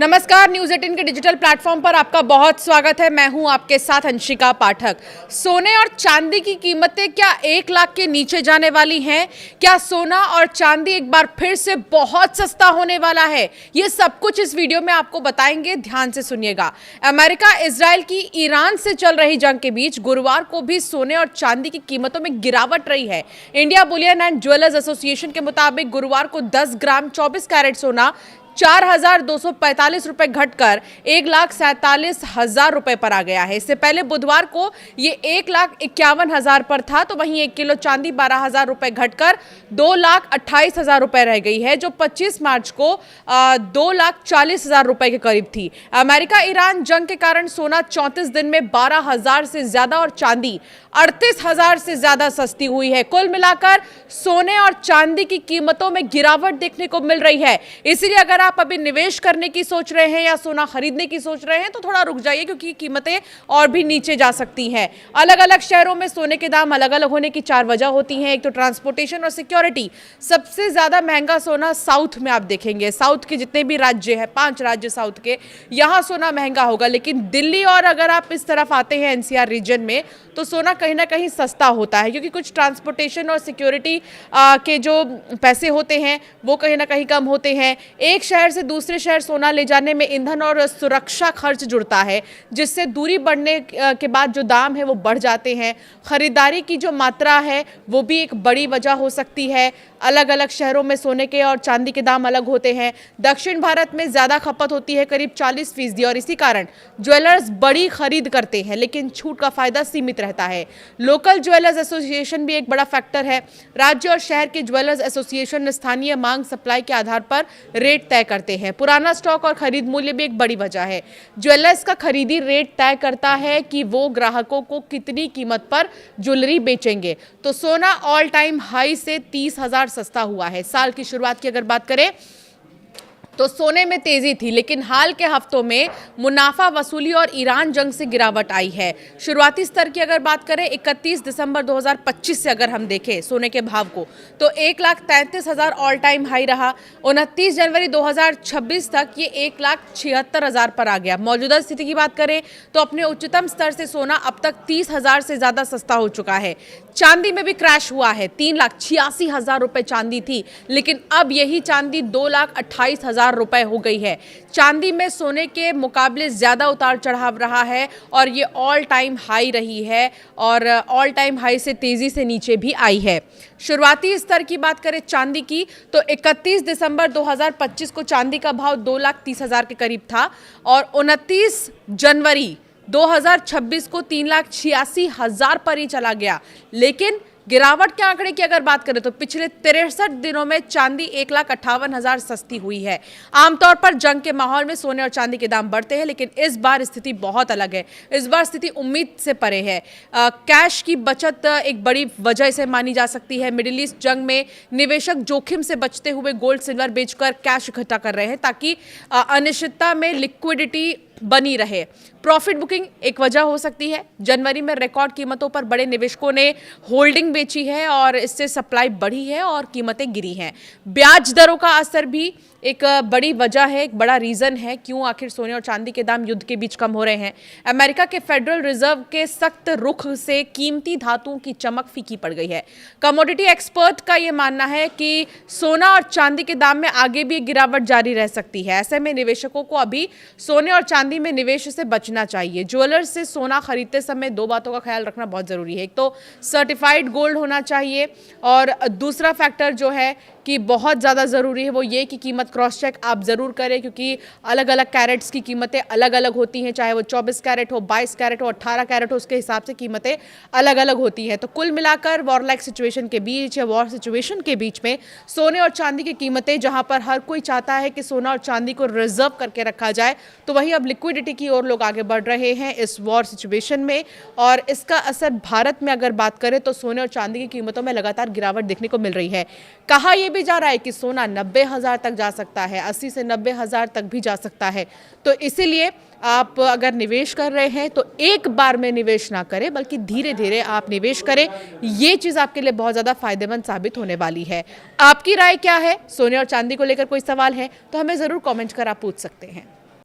नमस्कार, न्यूज़ 18 के digital platform पर आपका बहुत स्वागत है। मैं हूं आपके साथ अंशिका पाठक। सोने और चांदी की कीमतें क्या 1 लाख के नीचे जाने वाली हैं? क्या सोना और चांदी एक बार फिर से बहुत सस्ता होने वाला है? ये सब कुछ इस वीडियो में आपको बताएंगे, ध्यान से सुनिएगा। अमेरिका इजराइल की ईरान से चल रही जंग के बीच गुरुवार को भी सोने और चांदी की कीमतों में गिरावट रही है। India Boolean and jewellers association के मुताबिक गुरुवार को 10 ग्राम 24 कैरेट सोना 4,245 रुपए घटकर 1,47,000 रुपए पर आ गया है। इससे पहले बुधवार को ये 1,51,000 पर था, तो वहीं 1 किलो चांदी 12,000 रुपए घटकर 2,28,000 रुपए रह गई है, जो 25 मार्च को 2,40,000 रुपए के करीब थी। अमेरिका ईरान जंग के कारण सोना 34 दिन में 12,000 से ज्यादा और चांदी 38,000 से ज्यादा सस्ती हुई है। कुल मिलाकर सोने और चांदी की कीमतों में गिरावट देखने को मिल रही है। इसलिए अगर आप अभी निवेश करने की सोच रहे हैं या सोना खरीदने की सोच रहे हैं तो थोड़ा रुक जाइए, क्योंकि कीमतें और भी नीचे जा सकती हैं। अलग अलग शहरों में सोने के दाम अलग अलग होने की 4 वजह होती हैं। एक तो ट्रांसपोर्टेशन और सिक्योरिटी। सबसे ज्यादा महंगा सोना साउथ में आप देखेंगे। साउथ के जितने भी राज्य हैं, 5 राज्य साउथ के, यहां सोना महंगा होगा। लेकिन दिल्ली और अगर आप इस तरफ आते हैं एनसीआर रीजन में, तो सोना कहीं ना कहीं सस्ता होता है, क्योंकि कुछ ट्रांसपोर्टेशन और सिक्योरिटी के जो पैसे होते हैं वो कहीं ना कहीं कम होते हैं। एक शहर से दूसरे शहर सोना ले जाने में ईंधन और सुरक्षा खर्च जुड़ता है, जिससे दूरी बढ़ने के बाद जो दाम है वो बढ़ जाते हैं। खरीदारी की जो मात्रा है वो भी एक बड़ी वजह हो सकती है। अलग अलग शहरों में सोने के और चांदी के दाम अलग होते हैं। दक्षिण भारत में ज़्यादा खपत होती है, करीब 40%, और इसी कारण ज्वेलर्स बड़ी खरीद करते हैं, लेकिन छूट का फायदा सीमित रहता है। लोकल ज्वेलर्स एसोसिएशन भी एक बड़ा फैक्टर है। राज्य और शहर के ज्वेलर्स एसोसिएशन स्थानीय मांग सप्लाई के आधार पर रेट तय करते हैं। पुराना स्टॉक और खरीद मूल्य भी एक बड़ी वजह है। ज्वेलर्स का खरीदी रेट तय करता है कि वो ग्राहकों को कितनी कीमत पर ज्वेलरी बेचेंगे। तो सोना ऑल टाइम हाई से 30,000 सस्ता हुआ है। साल की शुरुआत की अगर बात करें तो सोने में तेजी थी, लेकिन हाल के हफ्तों में मुनाफा वसूली और ईरान जंग से गिरावट आई है। शुरुआती स्तर की अगर बात करें 31 दिसंबर 2025 से अगर हम देखें सोने के भाव को, तो 1,33,000 ऑल टाइम हाई रहा। 29 जनवरी 2026 तक ये 1,76,000 पर आ गया। मौजूदा स्थिति की बात करें तो अपने उच्चतम स्तर से सोना अब तक 30,000 से ज्यादा सस्ता हो चुका है। चांदी में भी क्रैश हुआ है। 3,86,000 रुपए चांदी थी, लेकिन अब यही चांदी 2,28,000 रुपए हो गई है। चांदी में सोने के मुकाबले ज्यादा उतार चढ़ाव रहा है और ये ऑल टाइम हाई रही है, और ऑल टाइम हाई से तेजी से नीचे भी आई है। शुरुआती स्तर की बात करें चांदी की तो 31 दिसंबर 2025 को चांदी का भाव 2,30,000 के करीब था, और 29 जनवरी 2026 को 3,86,000 पर ही चला गया। लेकिन गिरावट के आंकड़े की अगर बात करें तो पिछले 63 दिनों में चांदी 1,58,000 सस्ती हुई है। आमतौर पर जंग के माहौल में सोने और चांदी के दाम बढ़ते हैं, लेकिन इस बार स्थिति बहुत अलग है। इस बार स्थिति उम्मीद से परे है। कैश की बचत एक बड़ी वजह से मानी जा सकती है। मिडिल ईस्ट जंग में निवेशक जोखिम से बचते हुए गोल्ड सिल्वर बेचकर कैश इकट्ठा कर रहे हैं, ताकि अनिश्चितता में लिक्विडिटी बनी रहे। प्रॉफिट बुकिंग एक वजह हो सकती है। जनवरी में रिकॉर्ड कीमतों पर बड़े निवेशकों ने होल्डिंग बेची है और इससे सप्लाई बढ़ी है और कीमतें गिरी हैं। ब्याज दरों का असर भी एक बड़ी वजह है, एक बड़ा रीजन है क्यों आखिर सोने और चांदी के दाम युद्ध के बीच कम हो रहे हैं। अमेरिका के फेडरल रिजर्व के सख्त रुख से कीमती धातुओं की चमक फीकी पड़ गई है। कमोडिटी एक्सपर्ट का यह मानना है कि सोना और चांदी के दाम में आगे भी गिरावट जारी रह सकती है। ऐसे में निवेशकों को अभी सोने और चांदी में निवेश से बचना चाहिए। ज्वेलर्स से सोना खरीदते समय 2 बातों का ख्याल रखना बहुत जरूरी है। एक तो सर्टिफाइड गोल्ड होना चाहिए, और दूसरा फैक्टर जो है कि बहुत ज़्यादा ज़रूरी है वो ये कि कीमत क्रॉस चेक आप ज़रूर करें, क्योंकि अलग अलग कैरेट्स की कीमतें अलग अलग होती हैं। चाहे वो 24 कैरेट हो, 22 कैरेट हो, 18 कैरेट हो, उसके हिसाब से कीमतें अलग अलग होती हैं। तो कुल मिलाकर वॉर लाइक सिचुएशन के बीच या वॉर सिचुएशन के बीच में सोने और चांदी की कीमतें, जहाँ पर हर कोई चाहता है कि सोना और चांदी को रिजर्व करके रखा जाए, तो वहीं अब लिक्विडिटी की ओर लोग आगे बढ़ रहे हैं इस वॉर सिचुएशन में। और इसका असर भारत में अगर बात करें तो सोने और चांदी की कीमतों में लगातार गिरावट देखने को मिल रही है। कहा यह भी जा रहा है कि सोना 90,000 तक जा सकता है, 80 से 90,000 तक भी जा सकता है। तो इसीलिए आप अगर निवेश कर रहे हैं तो एक बार में निवेश ना करें, बल्कि धीरे धीरे आप निवेश करें। ये चीज़ आपके लिए बहुत ज़्यादा फायदेमंद साबित होने वाली है। आपकी राय क्या है? सोने और चांदी को लेकर कोई सवाल है तो हमें ज़रूर कमेंट कर आप पूछ सकते हैं।